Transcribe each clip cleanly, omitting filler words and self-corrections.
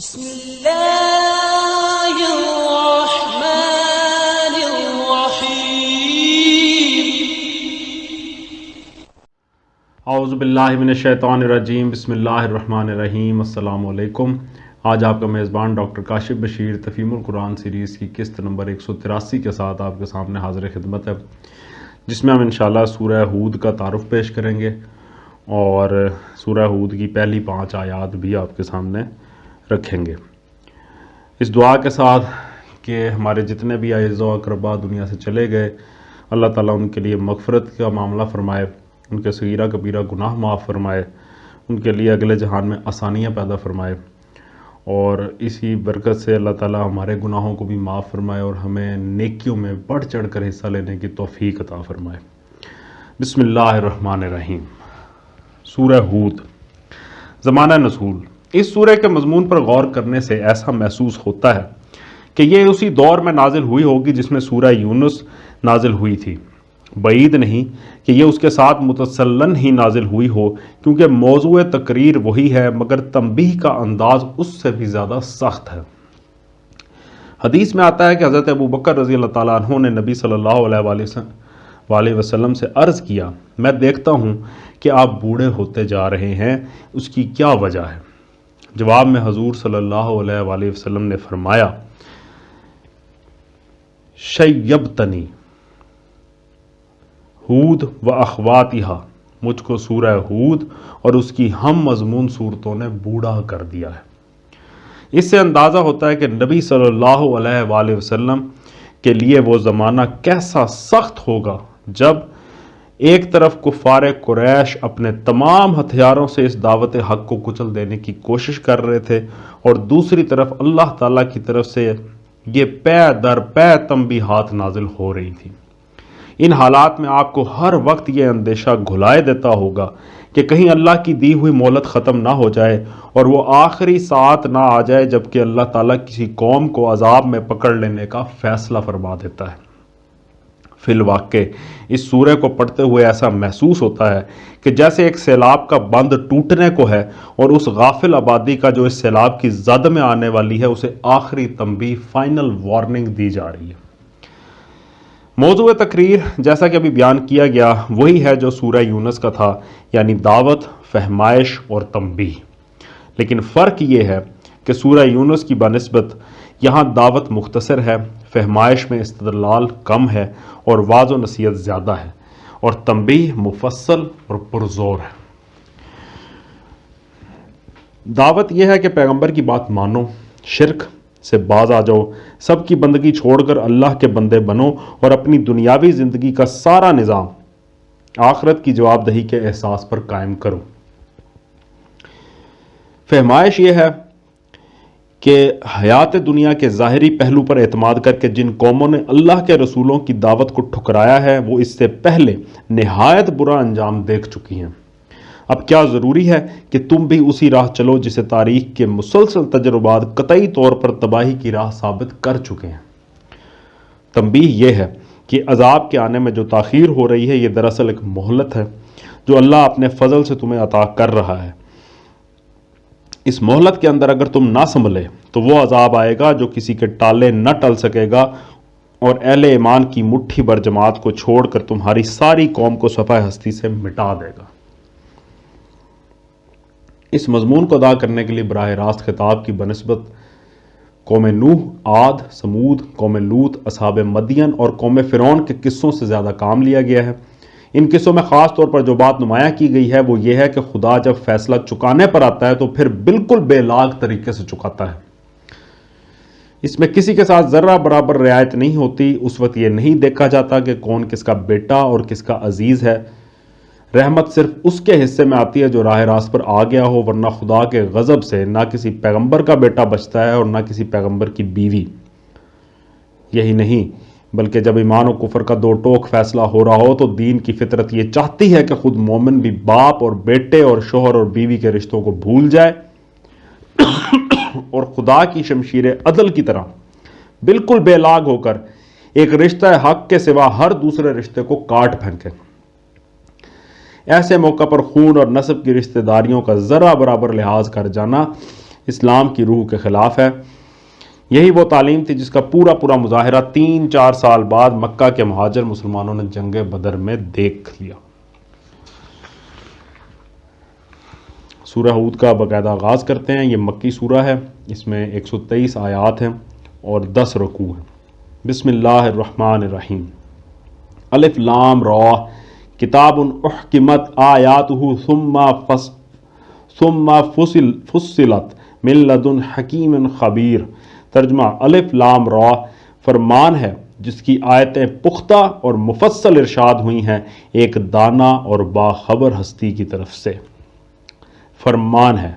بسم اللہ الرحمن الرحیم۔ اعوذ باللہ من الشیطان الرجیم، بسم اللہ الرحمن الرحیم۔ السلام علیکم۔ آج آپ کا میزبان ڈاکٹر کاشف بشیر تفہیم القرآن سیریز کی قسط نمبر 183 کے ساتھ آپ کے سامنے حاضر خدمت ہے، جس میں ہم انشاءاللہ سورہ ہود کا تعارف پیش کریں گے اور سورہ ہود کی پہلی 5 آیات بھی آپ کے سامنے رکھیں گے، اس دعا کے ساتھ کہ ہمارے جتنے بھی اعزاء و اقرباء دنیا سے چلے گئے، اللہ تعالیٰ ان کے لیے مغفرت کا معاملہ فرمائے، ان کے صغیرہ کبیرہ گناہ معاف فرمائے، ان کے لیے اگلے جہان میں آسانیاں پیدا فرمائے، اور اسی برکت سے اللہ تعالیٰ ہمارے گناہوں کو بھی معاف فرمائے اور ہمیں نیکیوں میں بڑھ چڑھ کر حصہ لینے کی توفیق عطا فرمائے۔ بسم اللہ الرحمن الرحیم۔ سورہ ہود۔ زمانہ نزول۔ اس سورہ کے مضمون پر غور کرنے سے ایسا محسوس ہوتا ہے کہ یہ اسی دور میں نازل ہوئی ہوگی جس میں سورہ یونس نازل ہوئی تھی۔ بعید نہیں کہ یہ اس کے ساتھ متسلسل ہی نازل ہوئی ہو، کیونکہ موضوع تقریر وہی ہے مگر تنبیہ کا انداز اس سے بھی زیادہ سخت ہے۔ حدیث میں آتا ہے کہ حضرت ابوبکر رضی اللہ تعالیٰ عنہ نے نبی صلی اللہ علیہ وسلم سے عرض کیا، میں دیکھتا ہوں کہ آپ بوڑھے ہوتے جا رہے ہیں، اس کی کیا وجہ ہے؟ جواب میں حضور صلی اللہ علیہ وسلم نے فرمایا، شیبتنی ہود و اخواتہا، مجھ کو سورہ ہود اور اس کی ہم مضمون صورتوں نے بوڑھا کر دیا ہے۔ اس سے اندازہ ہوتا ہے کہ نبی صلی اللہ علیہ وسلم کے لیے وہ زمانہ کیسا سخت ہوگا جب ایک طرف کفار قریش اپنے تمام ہتھیاروں سے اس دعوت حق کو کچل دینے کی کوشش کر رہے تھے، اور دوسری طرف اللہ تعالیٰ کی طرف سے یہ پے در پے تنبیہات نازل ہو رہی تھی۔ ان حالات میں آپ کو ہر وقت یہ اندیشہ گھلائے دیتا ہوگا کہ کہیں اللہ کی دی ہوئی مہلت ختم نہ ہو جائے اور وہ آخری ساعت نہ آ جائے جبکہ اللہ تعالیٰ کسی قوم کو عذاب میں پکڑ لینے کا فیصلہ فرما دیتا ہے۔ فی الواقع اس سورہ کو پڑھتے ہوئے ایسا محسوس ہوتا ہے کہ جیسے ایک سیلاب کا بند ٹوٹنے کو ہے اور اس غافل آبادی کا جو اس سیلاب کی زد میں آنے والی ہے اسے آخری تنبیہ، فائنل وارننگ دی جا رہی ہے۔ موضوع تقریر جیسا کہ ابھی بیان کیا گیا وہی ہے جو سورہ یونس کا تھا، یعنی دعوت، فہمائش اور تنبیہ، لیکن فرق یہ ہے کہ سورہ یونس کی بنسبت یہاں دعوت مختصر ہے، فہمائش میں استدلال کم ہے اور وعظ و نصیحت زیادہ ہے، اور تنبیہ مفصل اور پرزور ہے۔ دعوت یہ ہے کہ پیغمبر کی بات مانو، شرک سے باز آ جاؤ، سب کی بندگی چھوڑ کر اللہ کے بندے بنو اور اپنی دنیاوی زندگی کا سارا نظام آخرت کی جواب دہی کے احساس پر قائم کرو۔ فہمائش یہ ہے کہ حیات دنیا کے ظاہری پہلو پر اعتماد کر کے جن قوموں نے اللہ کے رسولوں کی دعوت کو ٹھکرایا ہے وہ اس سے پہلے نہایت برا انجام دیکھ چکی ہیں۔ اب کیا ضروری ہے کہ تم بھی اسی راہ چلو جسے تاریخ کے مسلسل تجربات قطعی طور پر تباہی کی راہ ثابت کر چکے ہیں۔ تنبیہ یہ ہے کہ عذاب کے آنے میں جو تاخیر ہو رہی ہے یہ دراصل ایک مہلت ہے جو اللہ اپنے فضل سے تمہیں عطا کر رہا ہے۔ اس مہلت کے اندر اگر تم نہ سنبھلے تو وہ عذاب آئے گا جو کسی کے ٹالے نہ ٹل سکے گا اور اہل ایمان کی مٹھی بھر جماعت کو چھوڑ کر تمہاری ساری قوم کو صفحہ ہستی سے مٹا دے گا۔ اس مضمون کو ادا کرنے کے لیے براہ راست خطاب کی بنسبت قوم نوح، عاد، سمود، قوم لوط، اصحاب مدین اور قوم فرعون کے قصوں سے زیادہ کام لیا گیا ہے۔ ان قصوں میں خاص طور پر جو بات نمایاں کی گئی ہے وہ یہ ہے کہ خدا جب فیصلہ چکانے پر آتا ہے تو پھر بالکل بے لاگ طریقے سے چکاتا ہے۔ اس میں کسی کے ساتھ ذرہ برابر رعایت نہیں ہوتی۔ اس وقت یہ نہیں دیکھا جاتا کہ کون کس کا بیٹا اور کس کا عزیز ہے۔ رحمت صرف اس کے حصے میں آتی ہے جو راہ راست پر آ گیا ہو، ورنہ خدا کے غضب سے نہ کسی پیغمبر کا بیٹا بچتا ہے اور نہ کسی پیغمبر کی بیوی۔ یہی نہیں بلکہ جب ایمان و کفر کا دو ٹوک فیصلہ ہو رہا ہو تو دین کی فطرت یہ چاہتی ہے کہ خود مومن بھی باپ اور بیٹے اور شوہر اور بیوی کے رشتوں کو بھول جائے اور خدا کی شمشیر عدل کی طرح بالکل بے لاگ ہو کر ایک رشتہ حق کے سوا ہر دوسرے رشتے کو کاٹ پھینکے۔ ایسے موقع پر خون اور نسب کی رشتہ داریوں کا ذرہ برابر لحاظ کر جانا اسلام کی روح کے خلاف ہے۔ یہی وہ تعلیم تھی جس کا پورا مظاہرہ 3-4 سال بعد مکہ کے مہاجر مسلمانوں نے جنگ بدر میں دیکھ لیا۔ سورہ ہود کا باقاعدہ آغاز کرتے ہیں۔ یہ مکی سورہ ہے، اس میں 123 آیات ہیں اور 10 رکوع ہیں۔ بسم اللہ الرحمن الرحیم۔ الف لام را کتاب احکمت آیاتہ ثم فصلت من لدن حکیم خبیر۔ ترجمہ: الف لام را فرمان ہے جس کی آیتیں پختہ اور مفصل ارشاد ہوئی ہیں ایک دانا اور باخبر ہستی کی طرف سے۔ فرمان ہے۔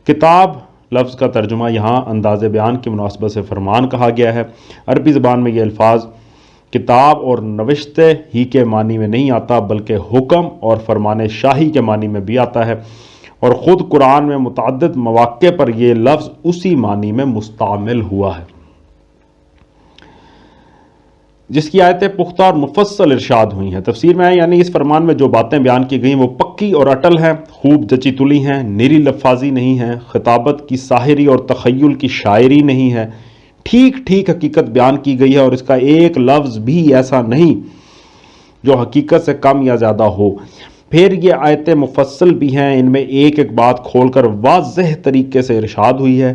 کتاب لفظ کا ترجمہ یہاں انداز بیان کی مناسبت سے فرمان کہا گیا ہے۔ عربی زبان میں یہ الفاظ کتاب اور نوشتے ہی کے معنی میں نہیں آتا، بلکہ حکم اور فرمان شاہی کے معنی میں بھی آتا ہے، اور خود قرآن میں متعدد مواقع پر یہ لفظ اسی معنی میں مستعمل ہوا ہے۔ جس کی آیتیں پختہ اور مفصل ارشاد ہوئی ہیں۔ تفسیر میں ہے یعنی اس فرمان میں جو باتیں بیان کی گئیں وہ پکی اور اٹل ہیں، خوب جچی تلی ہیں، نیری لفاظی نہیں ہیں، خطابت کی ساحری اور تخیل کی شاعری نہیں ہے، ٹھیک حقیقت بیان کی گئی ہے، اور اس کا ایک لفظ بھی ایسا نہیں جو حقیقت سے کم یا زیادہ ہو۔ پھر یہ آیتیں مفصل بھی ہیں، ان میں ایک بات کھول کر واضح طریقے سے ارشاد ہوئی ہے،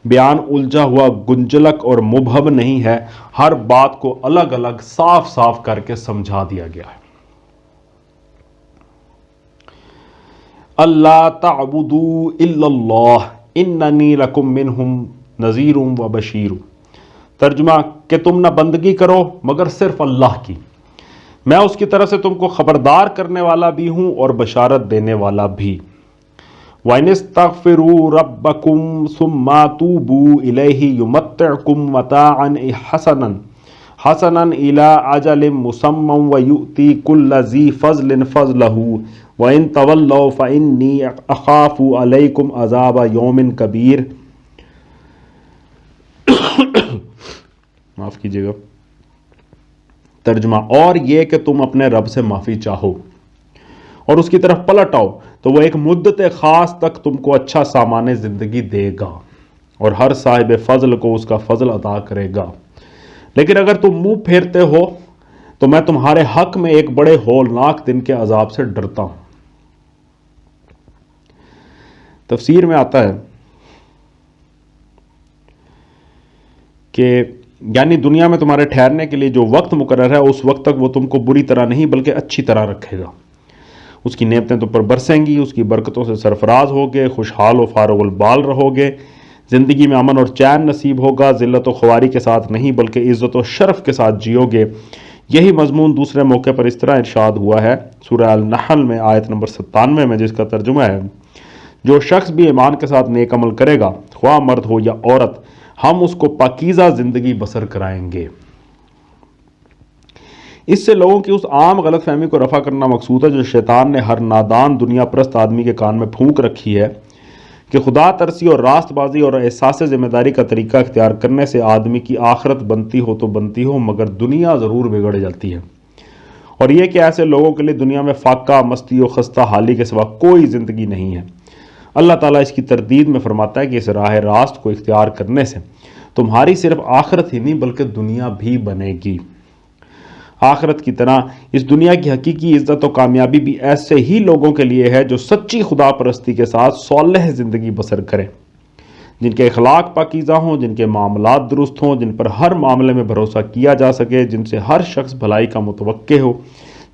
بیان الجھا ہوا گنجلک اور مبہم نہیں ہے، ہر بات کو الگ صاف کر کے سمجھا دیا گیا ہے۔ اللہ تعبدوا الا اللہ اننی لکم منہم نذیر و بشیر۔ ترجمہ: کہ تم نہ بندگی کرو مگر صرف اللہ کی، میں اس کی طرف سے تم کو خبردار کرنے والا بھی ہوں اور بشارت دینے والا بھی۔ وَإِنِ اسْتَغْفِرُوا رَبَّكُمْ ثُمَّ تُوبُوا إِلَيْهِ يُمَتِّعْكُمْ مَتَاعًا حَسَنًا إِلَىٰ أَجَلٍ مُّسَمًّى وَيُؤْتِ كُلَّ ذِي فَضْلٍ فَضْلَهُ وَإِن تَوَلَّوْا فَإِنِّي أَخَافُ عَلَيْكُمْ عَذَابَ يَوْمٍ كَبِيرٍ۔ معاف کیجیے گا۔ ترجمہ: اور یہ کہ تم اپنے رب سے معافی چاہو اور اس کی طرف پلٹ آؤ تو وہ ایک مدت خاص تک تم کو اچھا سامان زندگی دے گا اور ہر صاحب فضل کو اس کا فضل عطا کرے گا، لیکن اگر تم منہ پھیرتے ہو تو میں تمہارے حق میں ایک بڑے ہولناک دن کے عذاب سے ڈرتا ہوں۔ تفسیر میں آتا ہے کہ یعنی دنیا میں تمہارے ٹھہرنے کے لیے جو وقت مقرر ہے اس وقت تک وہ تم کو بری طرح نہیں بلکہ اچھی طرح رکھے گا، اس کی نعمتیں تم پر برسیں گی، اس کی برکتوں سے سرفراز ہوگے، خوشحال و فارغ البال رہو گے، زندگی میں امن اور چین نصیب ہوگا، ذلت و خواری کے ساتھ نہیں بلکہ عزت و شرف کے ساتھ جیو گے۔ یہی مضمون دوسرے موقع پر اس طرح ارشاد ہوا ہے سورہ النحل میں آیت نمبر 97 میں، جس کا ترجمہ ہے: جو شخص بھی ایمان کے ساتھ نیک عمل کرے گا، خواہ مرد ہو یا عورت، ہم اس کو پاکیزہ زندگی بسر کرائیں گے۔ اس سے لوگوں کی اس عام غلط فہمی کو رفع کرنا مقصود ہے جو شیطان نے ہر نادان دنیا پرست آدمی کے کان میں پھونک رکھی ہے کہ خدا ترسی اور راست بازی اور احساس ذمہ داری کا طریقہ اختیار کرنے سے آدمی کی آخرت بنتی ہو تو بنتی ہو مگر دنیا ضرور بگڑ جاتی ہے، اور یہ کہ ایسے لوگوں کے لیے دنیا میں فاقہ، مستی و خستہ حالی کے سوا کوئی زندگی نہیں ہے۔ اللہ تعالیٰ اس کی تردید میں فرماتا ہے کہ اس راہ راست کو اختیار کرنے سے تمہاری صرف آخرت ہی نہیں بلکہ دنیا بھی بنے گی۔ آخرت کی طرح اس دنیا کی حقیقی عزت و کامیابی بھی ایسے ہی لوگوں کے لیے ہے جو سچی خدا پرستی کے ساتھ صالح زندگی بسر کریں، جن کے اخلاق پاکیزہ ہوں، جن کے معاملات درست ہوں، جن پر ہر معاملے میں بھروسہ کیا جا سکے، جن سے ہر شخص بھلائی کا متوقع ہو،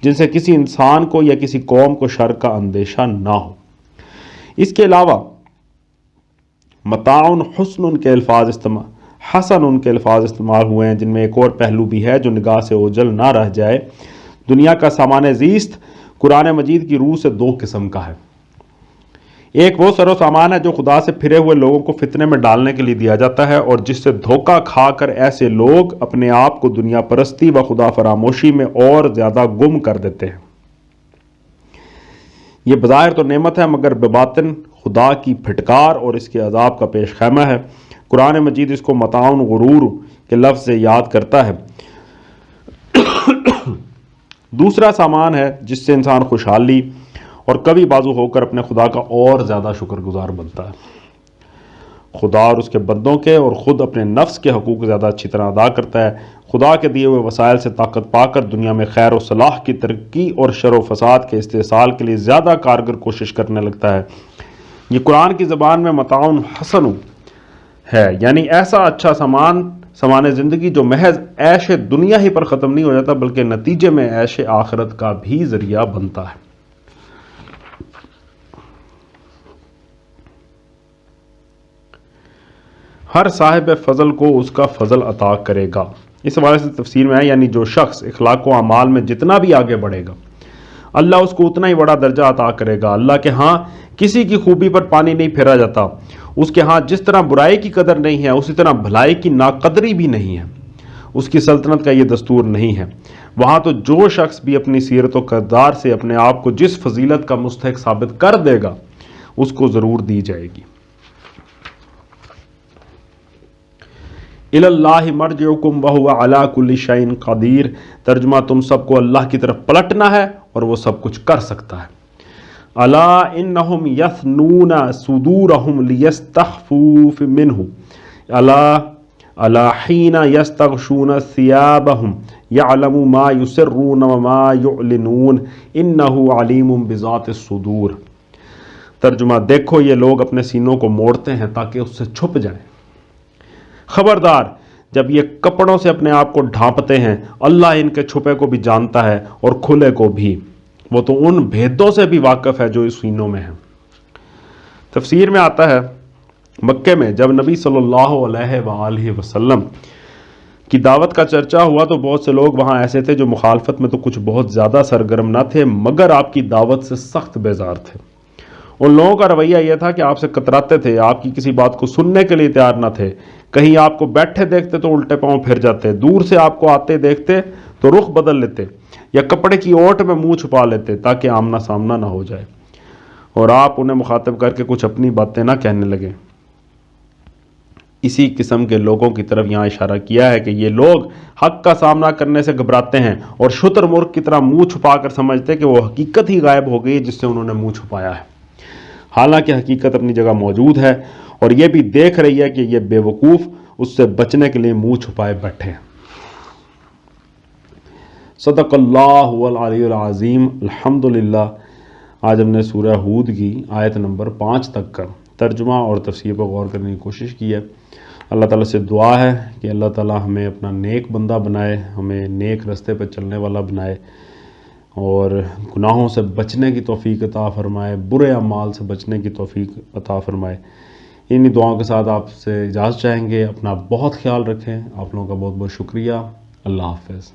جن سے کسی انسان کو یا کسی قوم کو شر کا اندیشہ نہ ہو۔ اس کے علاوہ متاع حسن کے الفاظ استعمال ہوئے ہیں، جن میں ایک اور پہلو بھی ہے جو نگاہ سے اوجھل نہ رہ جائے۔ دنیا کا سامان زیست قرآن مجید کی روح سے دو قسم کا ہے۔ ایک وہ سر و سامان ہے جو خدا سے پھرے ہوئے لوگوں کو فتنے میں ڈالنے کے لیے دیا جاتا ہے اور جس سے دھوکہ کھا کر ایسے لوگ اپنے آپ کو دنیا پرستی و خدا فراموشی میں اور زیادہ گم کر دیتے ہیں۔ یہ بظاہر تو نعمت ہے مگر بباطن خدا کی پھٹکار اور اس کے عذاب کا پیش خیمہ ہے۔ قرآن مجید اس کو متاع غرور کے لفظ سے یاد کرتا ہے۔ دوسرا سامان ہے جس سے انسان خوشحالی اور کبھی بازو ہو کر اپنے خدا کا اور زیادہ شکر گزار بنتا ہے۔ خدا اور اس کے بندوں کے اور خود اپنے نفس کے حقوق زیادہ اچھی طرح ادا کرتا ہے۔ خدا کے دیے ہوئے وسائل سے طاقت پا کر دنیا میں خیر و صلاح کی ترقی اور شر و فساد کے استحصال کے لیے زیادہ کارگر کوشش کرنے لگتا ہے۔ یہ قرآن کی زبان میں متاع حسن ہے، یعنی ایسا اچھا سامان زندگی جو محض عیش دنیا ہی پر ختم نہیں ہو جاتا بلکہ نتیجے میں عیش آخرت کا بھی ذریعہ بنتا ہے۔ ہر صاحب فضل کو اس کا فضل عطا کرے گا۔ اس حوالے سے تفسیر میں ہے، یعنی جو شخص اخلاق و اعمال میں جتنا بھی آگے بڑھے گا اللہ اس کو اتنا ہی بڑا درجہ عطا کرے گا۔ اللہ کے ہاں کسی کی خوبی پر پانی نہیں پھیرا جاتا، اس کے ہاں جس طرح برائی کی قدر نہیں ہے اسی طرح بھلائی کی ناقدری بھی نہیں ہے، اس کی سلطنت کا یہ دستور نہیں ہے۔ وہاں تو جو شخص بھی اپنی سیرت و کردار سے اپنے آپ کو جس فضیلت کا مستحق ثابت کر دے گا اس کو ضرور دی جائے گی۔ الاللہ مرجعکم وہو علی کل شیء قدیر، ترجمہ تم سب کو اللہ کی طرف پلٹنا ہے اور وہ سب کچھ کر سکتا ہے۔ الا انہم یثنون صدورہم لیستخفوا منہ الا حین یستغشون ثیابہم یعلم ما یسرون وما یعلنون انہ علیم بذات الصدور۔ ترجمہ دیکھو یہ لوگ اپنے سینوں کو موڑتے ہیں تاکہ اس سے چھپ جائیں، خبردار جب یہ کپڑوں سے اپنے آپ کو ڈھانپتے ہیں اللہ ان کے چھپے کو بھی جانتا ہے اور کھلے کو بھی، وہ تو ان بھیدوں سے بھی واقف ہے جو اس سینوں میں ہیں۔ تفسیر میں آتا ہے مکے میں جب نبی صلی اللہ علیہ وآلہ وسلم کی دعوت کا چرچا ہوا تو بہت سے لوگ وہاں ایسے تھے جو مخالفت میں تو کچھ بہت زیادہ سرگرم نہ تھے مگر آپ کی دعوت سے سخت بیزار تھے۔ ان لوگوں کا رویہ یہ تھا کہ آپ سے کتراتے تھے، آپ کی کسی بات کو سننے کے لیے تیار نہ تھے، کہیں آپ کو بیٹھے دیکھتے تو الٹے پاؤں پھر جاتے، دور سے آپ کو آتے دیکھتے تو رخ بدل لیتے یا کپڑے کی اوٹ میں منہ چھپا لیتے تاکہ آمنا سامنا نہ ہو جائے، اور آپ انہیں مخاطب کر کے کچھ اپنی باتیں نہ کہنے لگے۔ اسی قسم کے لوگوں کی طرف یہاں اشارہ کیا ہے کہ یہ لوگ حق کا سامنا کرنے سے گھبراتے ہیں اور شتر مرغ کی طرح منہ چھپا کر سمجھتے کہ وہ حقیقت ہی غائب ہو گئی جس سے انہوں نے منہ چھپایا ہے، حالانکہ حقیقت اپنی جگہ موجود ہے اور یہ بھی دیکھ رہی ہے کہ یہ بے وقوف اس سے بچنے کے لیے منہ چھپائے بیٹھے ہیں۔ صدق اللہ العلی العظیم۔ الحمدللہ آج ہم نے سورہ ہود کی آیت نمبر 5 تک کا ترجمہ اور تفسیر پر غور کرنے کی کوشش کی ہے۔ اللہ تعالیٰ سے دعا ہے کہ اللہ تعالیٰ ہمیں اپنا نیک بندہ بنائے، ہمیں نیک رستے پہ چلنے والا بنائے اور گناہوں سے بچنے کی توفیق عطا فرمائے، برے اعمال سے بچنے کی توفیق عطا فرمائے۔ انہی دعاؤں کے ساتھ آپ سے اجازت چاہیں گے۔ اپنا بہت خیال رکھیں۔ آپ لوگوں کا بہت بہت شکریہ۔ اللہ حافظ۔